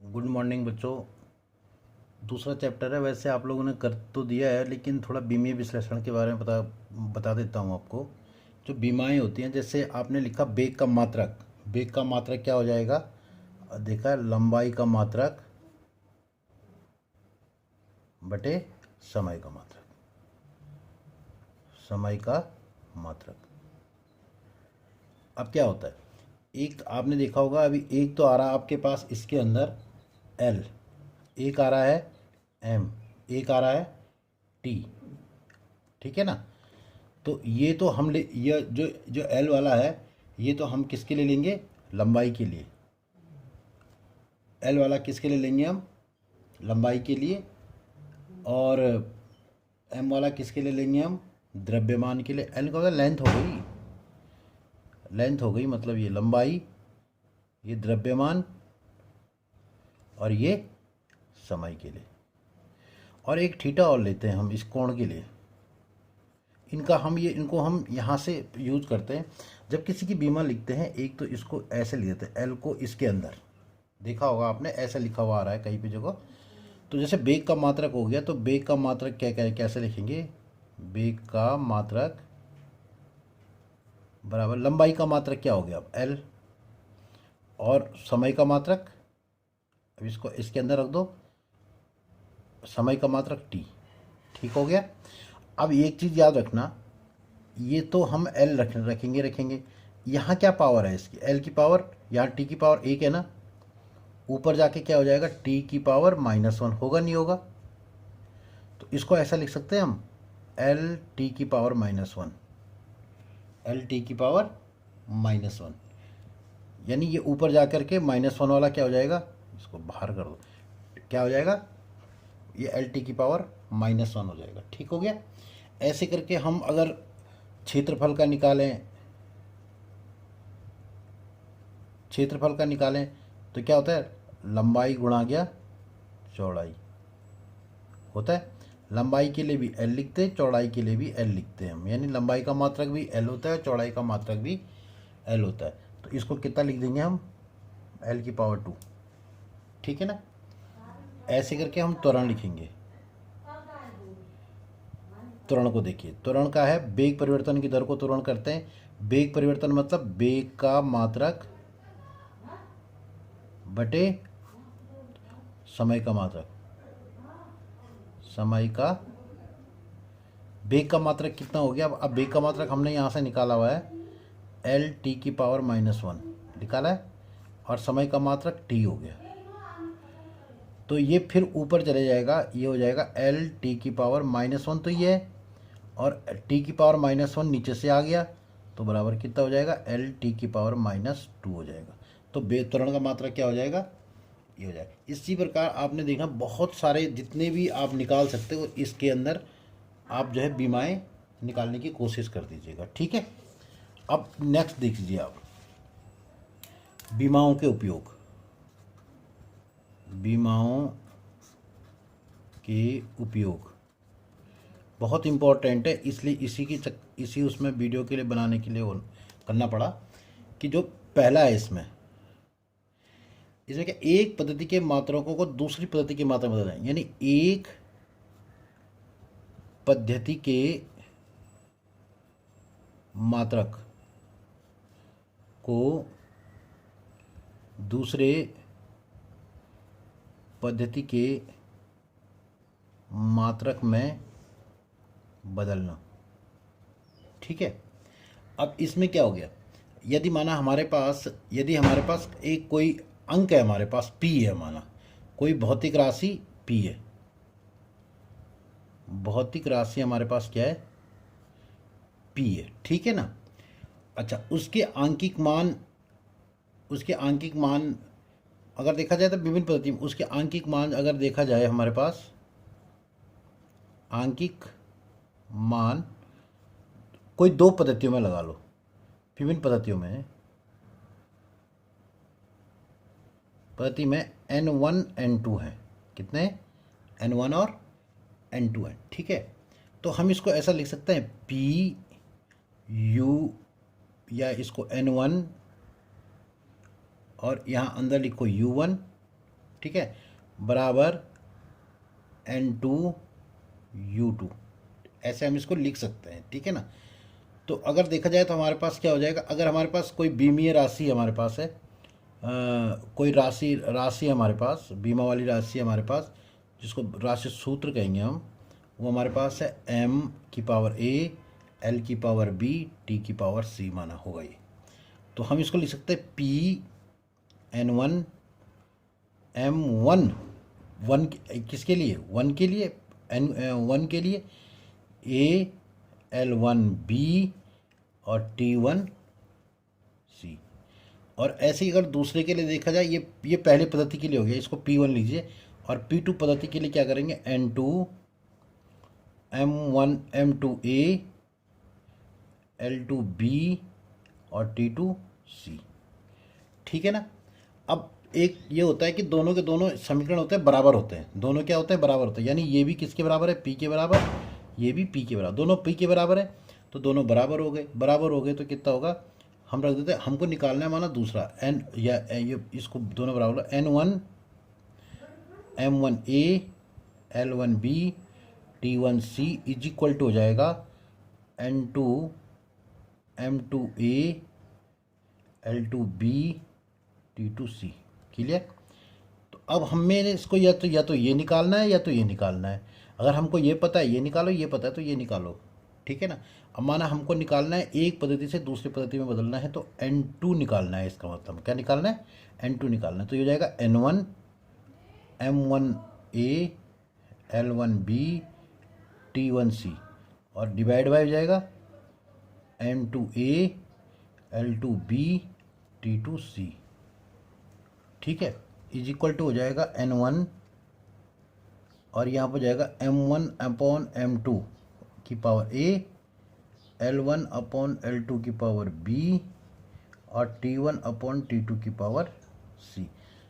Good morning बच्चों। दूसरा chapter है। वैसे आप लोगों ने कर तो दिया है, लेकिन थोड़ा बीमीय विश्लेषण के बारे में बता देता हूँ आपको। जो बीमाएं होती हैं, जैसे आपने लिखा बेग का मात्रक। बेग का मात्रक क्या हो जाएगा? देखा, लंबाई का मात्रक बटे समय का मात्रक। समय का मात्रक। अब क्या होता है, एक आपने देखा होगा, अभी एक तो आ रहा है आपके पास इसके अंदर एल, एक आ रहा है एम, एक आ रहा है टी। ठीक है ना? तो ये तो हम ले, ये जो जो एल वाला है, ये तो हम किसके लिए लेंगे? लंबाई के लिए। एल वाला किसके लिए लेंगे हम? लंबाई के लिए। और एम वाला किसके लिए लेंगे हम? द्रव्यमान के लिए। एल का मतलब लेंथ हो गई, लेंथ हो गई, मतलब ये लंबाई, ये द्रव्यमान, और ये समय के लिए। और एक थीटा और लेते हैं हम इस कोण के लिए। इनको हम यहाँ से यूज करते हैं जब किसी की बीमा लिखते हैं। एक तो इसको ऐसे लिख देते हैं, एल को इसके अंदर, देखा होगा आपने, ऐसा लिखा हुआ आ रहा है कहीं पे जगह। तो जैसे बेग का मात्रक हो गया, तो बेग का मात्रक कैसे लिखेंगे? बेग का मात्रक बराबर लंबाई का मात्रक क्या हो गया अब? एल। और समय का मात्रक, अब इसको इसके अंदर रख दो, समय का मात्रक टी। ठीक हो गया। अब एक चीज़ याद रखना, ये तो हम एल रखेंगे। यहाँ क्या पावर है इसकी? एल की पावर, यहाँ टी की पावर एक है ना, ऊपर जाके क्या हो जाएगा? टी की पावर -1 होगा, नहीं होगा? तो इसको ऐसा लिख सकते हैं हम, एल टी की पावर -1, एल टी की पावर -1। यानी ये ऊपर जा कर के -1 वाला क्या हो जाएगा? इसको बाहर कर दो, क्या हो जाएगा? ये एल टी की पावर -1 हो जाएगा। ठीक हो गया। ऐसे करके हम अगर क्षेत्रफल का निकालें, क्षेत्रफल का निकालें तो क्या होता है? लंबाई गुणा गया चौड़ाई होता है। लंबाई के लिए भी एल लिखते हैं, चौड़ाई के लिए भी एल लिखते हैं हम। यानी लंबाई का मात्रक भी एल होता है, चौड़ाई का मात्रक भी एल होता है। तो इसको कितना लिख देंगे हम? एल की पावर 2। ठीक है ना? ऐसे करके हम त्वरण लिखेंगे। त्वरण को देखिए, त्वरण का है बेग परिवर्तन की दर को त्वरण करते हैं। बेग परिवर्तन मतलब बेग का मात्रक बटे समय का मात्रक। समय का बेग का मात्रक कितना हो गया? अब बेग का मात्रक हमने यहाँ से निकाला हुआ है, एल टी की पावर -1 निकाला है, और समय का मात्रक टी हो गया। तो ये फिर ऊपर चले जाएगा, ये हो जाएगा एल टी की पावर -1, तो ये है, और टी की पावर -1 नीचे से आ गया, तो बराबर कितना हो जाएगा? एल टी की पावर -2 हो जाएगा। तो त्वरण का मात्रक क्या हो जाएगा? ये हो जाएगा। इसी प्रकार आपने देखा बहुत सारे जितने भी आप निकाल सकते हो, इसके अंदर आप जो है बीमाएं निकालने की कोशिश कर दीजिएगा। ठीक है। अब नेक्स्ट देख लीजिए आप, बीमाओं के उपयोग। बीमाओं के उपयोग बहुत इम्पोर्टेंट है, इसलिए इसी उसमें वीडियो के लिए बनाने के लिए वो करना पड़ा कि जो पहला है इसमें क्या, एक पद्धति के मात्रकों को दूसरी पद्धति की मात्रा में बदलें। यानी एक पद्धति के मात्रक को दूसरे पद्धति के मात्रक में बदलना। ठीक है। अब इसमें क्या हो गया? यदि माना हमारे पास एक कोई अंक है, हमारे पास p है, माना कोई भौतिक राशि p है। भौतिक राशि हमारे पास क्या है? p है। ठीक है ना? अच्छा, उसके आंकिक मान अगर देखा जाए तो विभिन्न पद्धति में उसके आंकिक मान अगर देखा जाए, हमारे पास आंकिक मान कोई दो पद्धतियों में लगा लो, विभिन्न पद्धतियों में, पद्धति में N1 N2 है। कितने? N1 और N2 है। ठीक है। तो हम इसको ऐसा लिख सकते हैं P U, या इसको N1 और यहाँ अंदर लिखो U1। ठीक है, बराबर N2U2, ऐसे हम इसको लिख सकते हैं, ठीक है ना। तो अगर देखा जाए तो हमारे पास क्या हो जाएगा, अगर हमारे पास कोई बीमीय राशि हमारे पास है, कोई राशि राशि हमारे पास, बीमा वाली राशि हमारे पास, जिसको राशि सूत्र कहेंगे हम, वो हमारे पास है m की पावर a, l की पावर b, t की पावर c माना होगा ये। तो हम इसको लिख सकते हैं P(n1) m1, वन किसके लिए, वन के लिए, वन के लिए a l1b और t1c। और ऐसे ही अगर दूसरे के लिए देखा जाए, ये पहले पद्धति के लिए हो गया, इसको P1 लीजिए। और P2 पद्धति के लिए क्या करेंगे, N2 m1 m2a l2b और t2c, ठीक है ना। अब एक ये होता है कि दोनों के दोनों समीकरण होते हैं बराबर होते हैं, दोनों क्या होते हैं, बराबर होते हैं, यानी ये भी किसके बराबर है, P के बराबर, ये भी P के बराबर, दोनों P के बराबर है, तो दोनों बराबर हो गए। बराबर हो गए तो कितना होगा, हम रख देते हैं, हमको निकालना है माना दूसरा n, या ये इसको दोनों बराबर, N1 m1a l1b t1c is equal to हो जाएगा N2 m2a l2b t2c। Clear. तो अब हमें इसको या तो ये निकालना है या तो ये निकालना है। अगर हमको ये पता है ये निकालो, ये पता है तो ये निकालो, ठीक है ना। अब माना हमको निकालना है एक पद्धति से दूसरी पद्धति में बदलना है, तो N2 निकालना है, इसका मतलब क्या निकालना है, N2 निकालना है। तो ये हो जाएगा N1 m1a l1b t1c और डिवाइड बाय हो जाएगा m2a l2b t2c, ठीक है, इज इक्वल टू हो जाएगा N1 और यहाँ पर जाएगा m1 अपॉन m2 की power a, l1 upon l2 की पावर b और t1 अपॉन t2 की पावर c।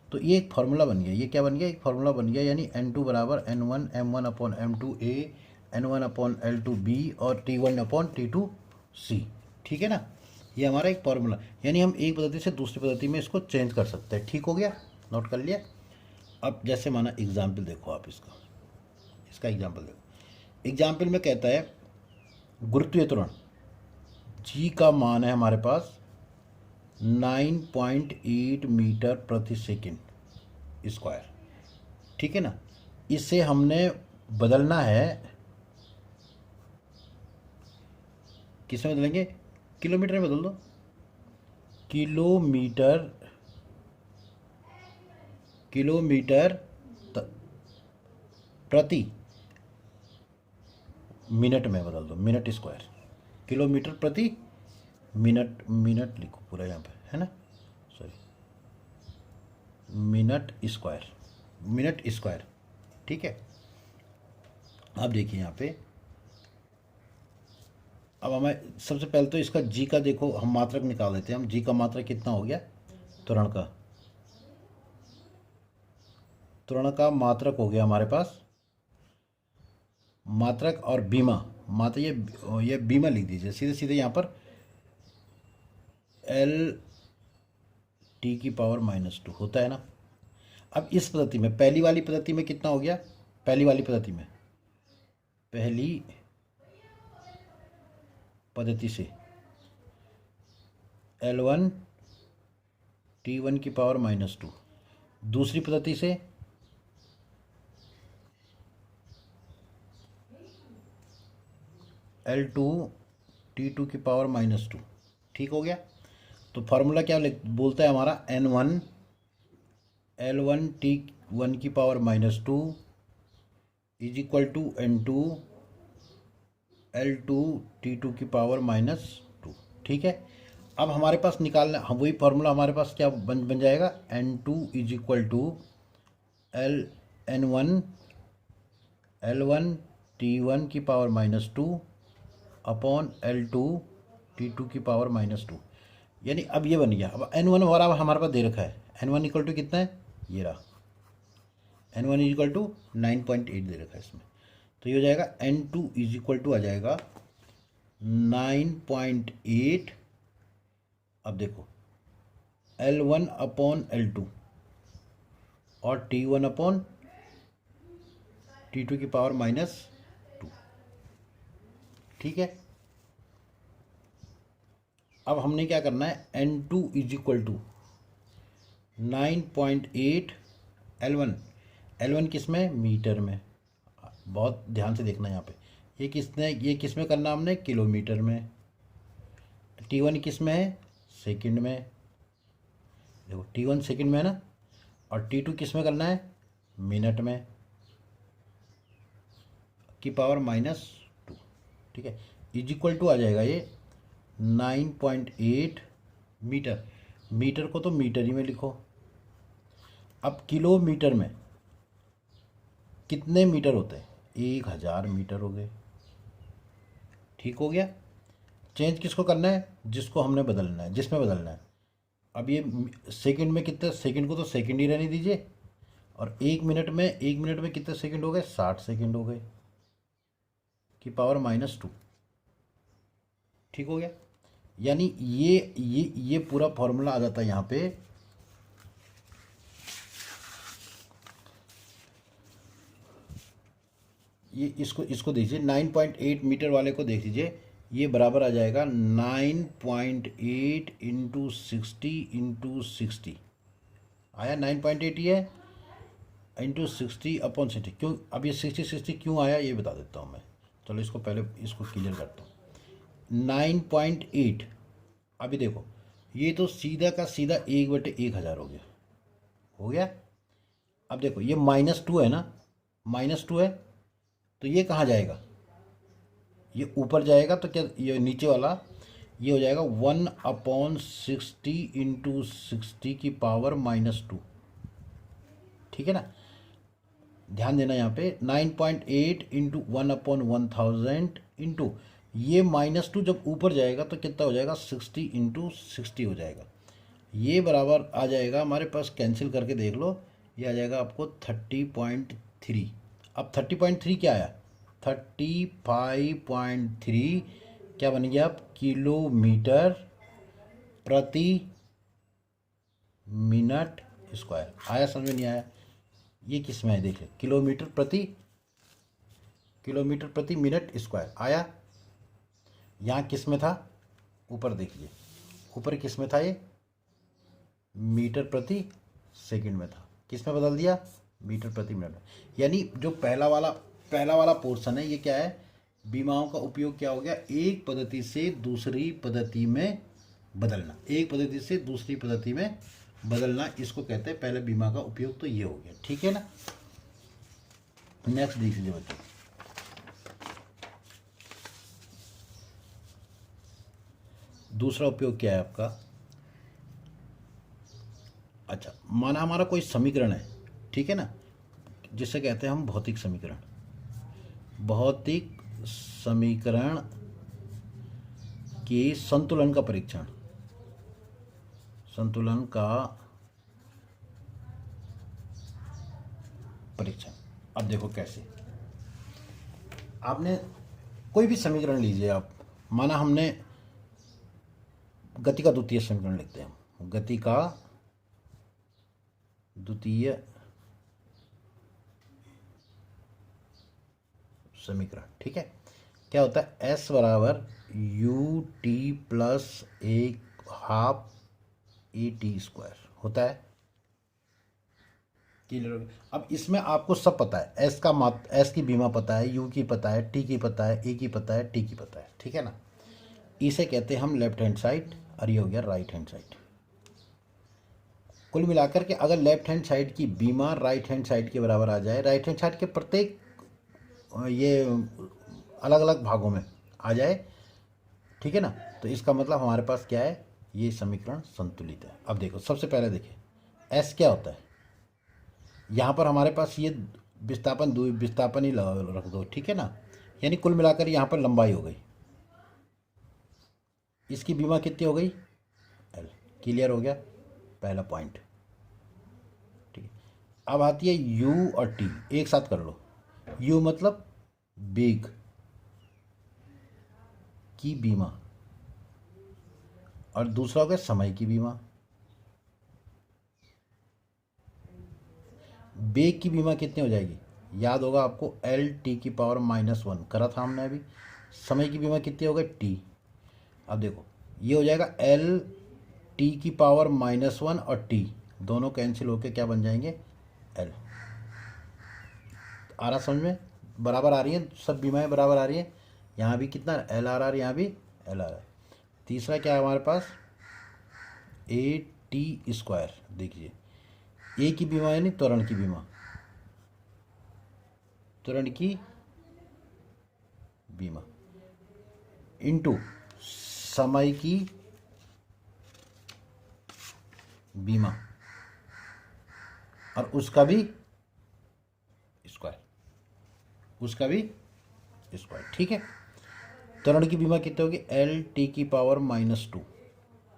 तो ये एक फार्मूला बन गया, ये क्या बन गया, एक फार्मूला बन गया, यानी N2 बराबर N1 m1 upon m2a N1 upon l2b और t1 अपॉन t2c, ठीक है ना। ये हमारा एक फार्मूला, यानी हम एक पद्धति से दूसरी पद्धति में इसको चेंज कर सकते हैं। ठीक हो गया, नोट कर लिया। अब जैसे माना एग्जाम्पल देखो आप, इसका एग्जाम्पल देखो। एग्जाम्पल में कहता है गुरुत्वीय त्वरण जी का मान है हमारे पास 9.8 मीटर प्रति सेकंड स्क्वायर, ठीक है ना। इसे हमने बदलना है, किस में बदलेंगे, किलोमीटर में बदल दो, किलोमीटर प्रति मिनट में बदल दो, मिनट स्क्वायर, किलोमीटर प्रति मिनट लिखो पूरा यहाँ पे, है ना, सॉरी, मिनट स्क्वायर, ठीक है। आप देखिए यहाँ पे, अब हमें सबसे पहले तो इसका जी का देखो, हम मात्रक निकाल देते हैं। हम जी का मात्रक कितना हो गया, त्वरण का मात्रक हो गया हमारे पास, मात्रक और बीमा, ये बीमा लिख दीजिए सीधे सीधे यहाँ पर, L t की पावर -2 होता है ना। अब इस पद्धति में, पहली वाली पद्धति में कितना हो गया, पहली पद्धति से L1 t1 की पावर -2, दूसरी पद्धति से L2 t2 की पावर -2, ठीक हो गया। तो फार्मूला क्या बोलता है हमारा, N1 L1 t1 की power -2 is equal to N2 L2 t2 की पावर -2, ठीक है। अब हमारे पास निकालना, हम वही फार्मूला हमारे पास क्या बन जाएगा, N2 is equal to N1 L1 t1 की पावर -2 अपॉन L2 t2 की पावर -2, यानी अब ये बन गया। अब N1 बराबर हमारे पास दे रखा है, N1 इक्वल टू कितना है, ये रहा, N1 इक्वल टू 9.8 दे रखा है इसमें। तो ये हो जाएगा N2 इज इक्वल टू आ जाएगा 9.8, अब देखो L1 अपॉन L2, और T1/T2⁻²। ठीक है। अब हमने क्या करना है, N2 is equal to 9.8 L1। L1 किस में, मीटर में। बहुत ध्यान से देखना यहाँ पे, ये किस में करना हमने, किलोमीटर में। T1 किस में है, सेकंड में। देखो T1 सेकंड में है ना, और T2 किस में करना है, मिनट में की पावर -2। ठीक है, इज इक्वल टू आ जाएगा ये 9.8 मीटर। मीटर को तो मीटर ही में लिखो। अब किलोमीटर में कितने मीटर होते हैं, 1000 मीटर हो गए। ठीक हो गया। चेंज किसको करना है, जिसको हमने बदलना है, जिसमें बदलना है। अब ये सेकंड में कितने, सेकंड को तो सेकंड ही रहने दीजिए। और एक मिनट में कितने सेकंड हो गए, 60 सेकंड हो गए की पावर -2। ठीक हो गया। यानी ये पूरा फॉर्मूला आ जाता है यहाँ पे। ये इसको दीजिए, 9.8 मीटर वाले को देख लीजिए। ये बराबर आ जाएगा 9.8 इंटू 60 आया। 9.8 ये इंटू 60/60। क्यों अब ये 60 क्यों आया, ये बता देता हूँ मैं। चलो इसको पहले इसको क्लियर करता हूँ। 9.8, अभी देखो ये तो सीधा का सीधा 1/1000 हो गया। अब देखो ये -2 है ना, -2 है, तो ये कहाँ जाएगा, ये ऊपर जाएगा। तो क्या ये नीचे वाला ये हो जाएगा 1/60 इंटू 60 की पावर -2। ठीक है ना। ध्यान देना यहाँ पे 9.8 इंटू 1/1000 इंटू ये -2 जब ऊपर जाएगा तो कितना हो जाएगा, 60 इंटू 60 हो जाएगा। ये बराबर आ जाएगा हमारे पास, कैंसिल करके देख लो, ये आ जाएगा आपको 30.3। अब 30.3 क्या आया, 35.3 क्या बन गया, अब किलोमीटर प्रति मिनट स्क्वायर। आया, समझ में नहीं आया, ये किस में है, देखिए किलोमीटर प्रति मिनट स्क्वायर आया। यहाँ किस में था, ऊपर देखिए, ऊपर किस में था, ये मीटर प्रति सेकंड में था। किस में बदल दिया, मीटर प्रति मिनट में। यानी जो पहला वाला पोर्शन है, ये क्या है, बीमाओं का उपयोग क्या हो गया, एक पद्धति से दूसरी पद्धति में बदलना। एक पद्धति से दूसरी पद्धति में बदलना, इसको कहते हैं पहले बीमा का उपयोग। तो ये हो गया, ठीक है ना। नेक्स्ट देख लीजिए बच्चों, दूसरा उपयोग क्या है आपका। अच्छा, माना हमारा कोई समीकरण है, ठीक है ना, जिसे कहते हैं हम भौतिक समीकरण। भौतिक समीकरण के संतुलन का परीक्षण, संतुलन का परीक्षण। अब देखो कैसे, आपने कोई भी समीकरण लीजिए आप, माना हमने गति का द्वितीय समीकरण लिखते हैं हम, गति का द्वितीय समीकरण। ठीक है, क्या होता है, S बराबर ut प्लस 1/2 AT² होता है। क्लियर हो गया। अब इसमें आपको सब पता है, S की बीमा पता है, U की पता है, T की पता है, A की पता है, T की पता है। ठीक है ना, इसे कहते हैं हम लेफ्ट हैंड साइड, और ये हो गया राइट हैंड साइड। कुल मिलाकर के अगर लेफ्ट हैंड साइड की बीमा राइट हैंड साइड के बराबर आ जाए, राइट हैंड साइड के प्रत्येक ये अलग अलग भागों में आ जाए, ठीक है ना, तो इसका मतलब हमारे पास क्या है, ये समीकरण संतुलित है। अब देखो, सबसे पहले देखिए S क्या होता है, यहाँ पर हमारे पास ये विस्थापन ही रख दो, ठीक है ना। यानी कुल मिलाकर यहाँ पर लंबाई हो गई, इसकी बीमा कितनी हो गई, L। क्लियर हो गया पहला पॉइंट। ठीक है, अब आती है U और T, एक साथ कर लो। U मतलब वेग की बीमा, और दूसरा हो गया समय की बीमा। वेग की बीमा कितनी हो जाएगी, याद होगा आपको, एल टी की पावर -1 करा था हमने अभी। समय की बीमा कितनी हो गई, टी। अब देखो ये हो जाएगा एल टी की पावर -1 और टी दोनों कैंसिल होके क्या बन जाएंगे, एल। आ रहा समझ में, बराबर आ रही है, सब बीमाएँ बराबर आ रही हैं। यहाँ भी कितना एल आ रहा है, यहाँ भी एल आ रहा है। तीसरा क्या है हमारे पास, ए टी स्क्वायर। देखिए ए की बीमा यानी त्वरण की बीमा, त्वरण की बीमा इनटू समय की बीमा और उसका भी स्क्वायर, उसका भी स्क्वायर। ठीक है, त्वरण की बीमा कितनी होगी, एल टी की पावर -2,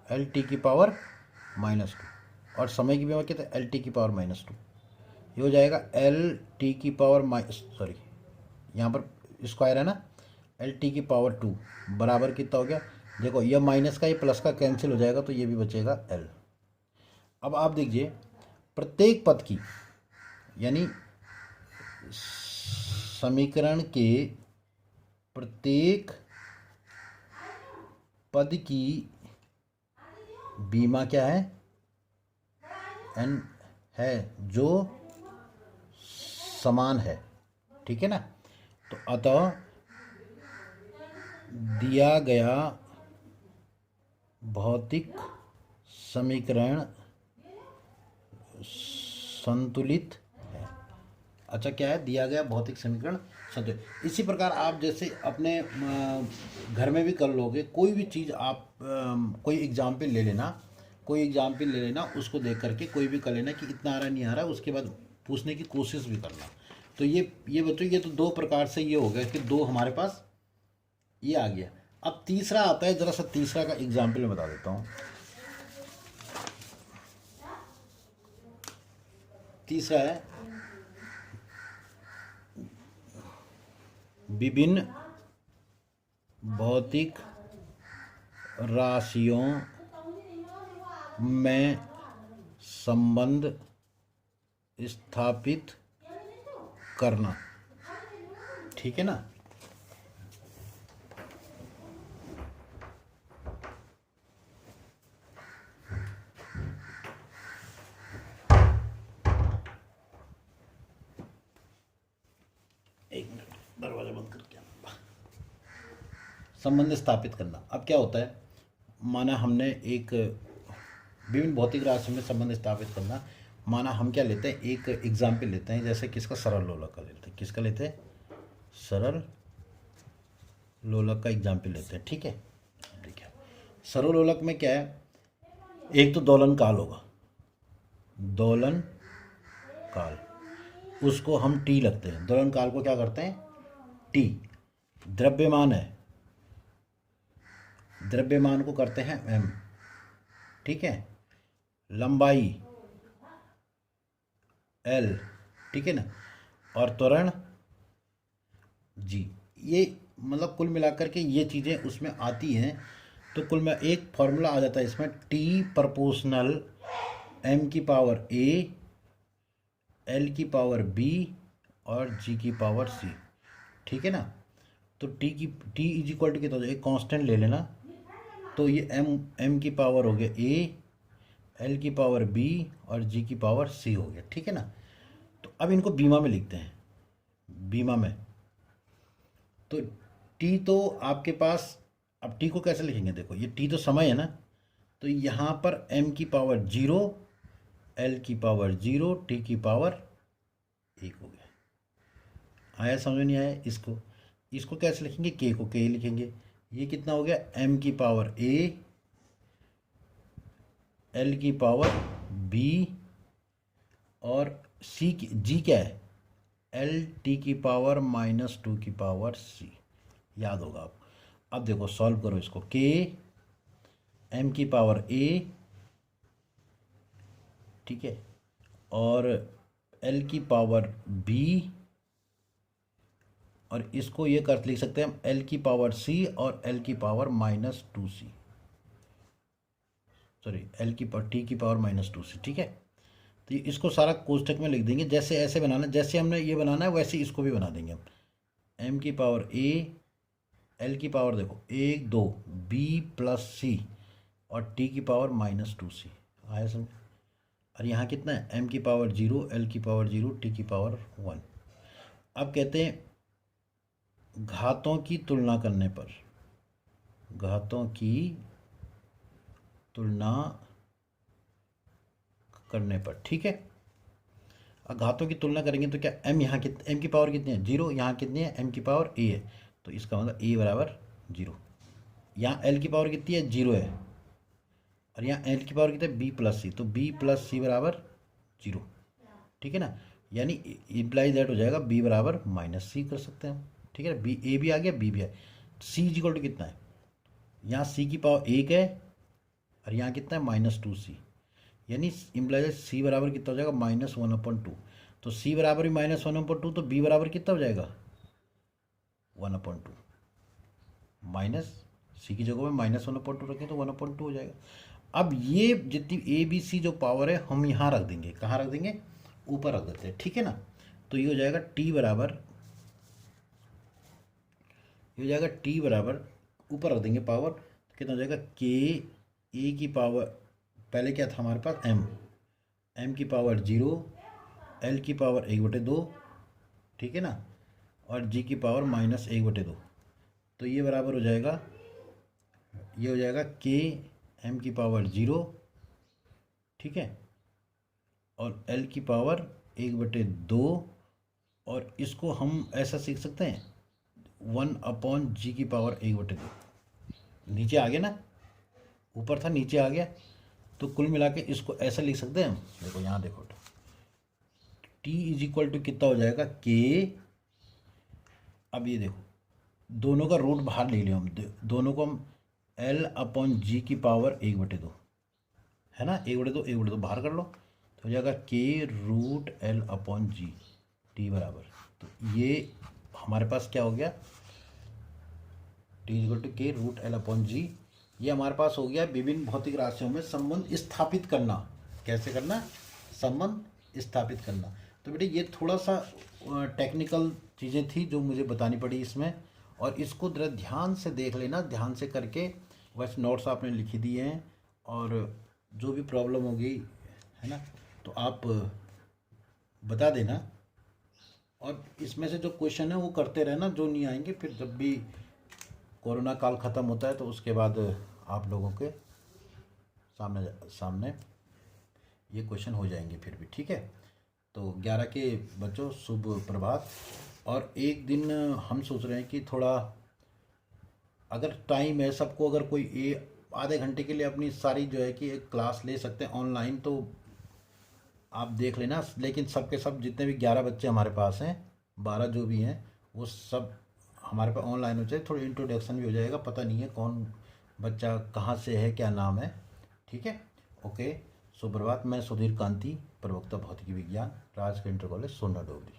एल टी की पावर -2, और समय की बीमा कितना, एल टी की पावर -2। ये हो जाएगा एल टी की पावर सॉरी यहाँ पर स्क्वायर है ना, एल टी की पावर 2 बराबर कितना हो गया, देखो ये माइनस का ये प्लस का कैंसिल हो जाएगा तो ये भी बचेगा एल। अब आप देखिए प्रत्येक पद की, यानी समीकरण के प्रत्येक पद की बीमा क्या है, एन है, जो समान है। ठीक है ना, तो अतः दिया गया भौतिक समीकरण संतुलित है। अच्छा क्या है, दिया गया भौतिक समीकरण संतुलित। इसी प्रकार आप जैसे अपने घर में भी कर लोगे, कोई भी चीज़ आप कोई एग्जाम्पल ले लेना, कोई एग्जाम्पल ले लेना, उसको देख करके कोई भी कर लेना कि इतना आ रहा नहीं आ रहा, उसके बाद पूछने की कोशिश भी करना। तो ये बच्चों, ये तो दो प्रकार से ये हो गया कि दो हमारे पास ये आ गया। अब तीसरा आता है, जरा सा तीसरा का एग्जाम्पल मैं बता देता हूँ। तीसरा है विभिन्न भौतिक राशियों में संबंध स्थापित करना। ठीक है ना, एक मिनट दरवाजा बंद करके आना। संबंध स्थापित करना, अब क्या होता है, माना हमने एक विभिन्न भौतिक राशि में संबंध स्थापित करना, माना हम क्या लेते हैं, एक एग्जाम्पल लेते हैं, जैसे किसका, सरल लोलक का लेते हैं। किसका लेते हैं, सरल लोलक का एग्जाम्पल लेते हैं। ठीक है, देखिए सरल लोलक में क्या है, एक तो दोलन काल होगा, दोलन काल, उसको हम टी लगते हैं। दोलन काल को क्या करते हैं, टी। द्रव्यमान है, द्रव्यमान को करते हैं एम। ठीक है, लंबाई एल। ठीक है ना, और त्वरण जी। ये मतलब कुल मिलाकर के ये चीज़ें उसमें आती हैं, तो कुल में एक फॉर्मूला आ जाता है इसमें, टी प्रोपोर्शनल एम की पावर ए, एल की पावर बी और जी की पावर सी। ठीक है ना, तो टी इज इक्वल टू कितना, एक कांस्टेंट ले लेना, तो ये एम की पावर हो गया ए, एल की पावर बी और जी की पावर सी हो गया। ठीक है ना, तो अब इनको बीमा में लिखते हैं, बीमा में। तो टी तो आपके पास, अब टी को कैसे लिखेंगे, देखो ये टी तो समय है ना, तो यहाँ पर एम की पावर 0, एल की पावर 0, टी की पावर 1 हो गया। आया समझ नहीं आया, इसको कैसे लिखेंगे, के को के लिखेंगे। ये कितना हो गया, एम की पावर ए, एल की पावर बी और सी की, जी क्या है, एल टी की पावर -2 की पावर सी। याद होगा आप। अब देखो सॉल्व करो इसको, के एम की पावर ए, ठीक है, और एल की पावर बी, और इसको ये कर लिख सकते हैं हम एल की पावर सी और एल की पावर -2c, सॉरी एल की पावर टी की पावर -2c। ठीक है, तो इसको सारा कोष्टक में लिख देंगे, जैसे ऐसे बनाना, जैसे हमने ये बनाना है वैसे इसको भी बना देंगे हम। एम की पावर ए, एल की पावर देखो 1 2, बी प्लस सी, और टी की पावर -2c। आया समझ? और यहाँ कितना है, एम की पावर 0, एल की पावर 0, टी की पावर 1। अब कहते हैं घातों की तुलना करने पर, घातों की तुलना करने पर, ठीक है। अब घातों की तुलना करेंगे तो क्या, एम यहाँ कितने, एम की पावर कितनी है 0, यहाँ कितनी है एम की पावर ए है, तो इसका मतलब ए बराबर 0। यहाँ एल की पावर कितनी है 0 है, और यहाँ एल की पावर कितनी है बी प्लस सी, तो बी प्लस सी बराबर 0, ठीक है ना। यानी इम्प्लाई दैट हो जाएगा बी बराबर -c कर सकते हैं हम, ठीक है ना। बी ए भी आ गया, बी भी आ गया। सी इज इक्वल टू कितना है, यहाँ सी की पावर 1 है, और यहाँ कितना है -2c, यानी इम्प्लाई सी बराबर कितना हो जाएगा -1/2। तो सी बराबर भी -1/2, तो बी बराबर कितना हो जाएगा 1/2, माइनस सी की जगह में -1/2 रखें तो 1/2 हो जाएगा। अब ये जितनी ए बी सी जो पावर है हम यहाँ रख देंगे, कहाँ रख देंगे, ऊपर रख देते हैं, ठीक है ना। तो ये हो जाएगा टी बराबर, ये हो जाएगा टी बराबर, ऊपर रख देंगे पावर, तो कितना हो जाएगा के ए की पावर, पहले क्या था हमारे पास एम, एम की पावर 0, एल की पावर 1/2, ठीक है ना, और जी की पावर -1/2। तो ये बराबर हो जाएगा, ये हो जाएगा के एम की पावर 0, ठीक है, और एल की पावर 1/2, और इसको हम ऐसा सीख सकते हैं 1/g की पावर 1/2। नीचे आ गया ना, ऊपर था नीचे आ गया, तो कुल मिला के इसको ऐसा लिख सकते हैं हम। देखो यहाँ देखो, टी इज इक्वल टू कितना हो जाएगा के, अब ये देखो दोनों का रूट बाहर ले लियो हम, दोनों को हम L/G की पावर 1/2 है ना, 1/2 बाहर कर लो, तो हो जाएगा के रूट L/G टी बराबर। तो ये हमारे पास क्या हो गया, टी इक्वल टू के रूट L/G। ये हमारे पास हो गया विभिन्न भौतिक राशियों में संबंध स्थापित करना। कैसे करना, संबंध स्थापित करना। तो बेटे ये थोड़ा सा टेक्निकल चीज़ें थी जो मुझे बतानी पड़ी इसमें, और इसको जरा ध्यान से देख लेना, ध्यान से करके, वैसे नोट्स आपने लिखी दिए हैं, और जो भी प्रॉब्लम होगी है ना तो आप बता देना, और इसमें से जो क्वेश्चन है वो करते रहना, जो नहीं आएंगे फिर जब भी कोरोना काल ख़त्म होता है तो उसके बाद आप लोगों के सामने ये क्वेश्चन हो जाएंगे फिर भी, ठीक है। तो 11 के बच्चों शुभ प्रभात। और एक दिन हम सोच रहे हैं कि थोड़ा अगर टाइम है सबको, अगर कोई आधे घंटे के लिए अपनी सारी जो है कि एक क्लास ले सकते हैं ऑनलाइन, तो आप देख लेना। लेकिन सबके सब जितने भी 11 बच्चे हमारे पास हैं, 12 जो भी हैं, वो सब हमारे पास ऑनलाइन हो जाए, थोड़ी इंट्रोडक्शन भी हो जाएगा, पता नहीं है कौन बच्चा कहाँ से है, क्या नाम है, ठीक है। ओके, सुप्रभात। मैं सुधीर कांति, प्रवक्ता भौतिकी विज्ञान, राजकीय इंटर कॉलेज सोना डोगरी।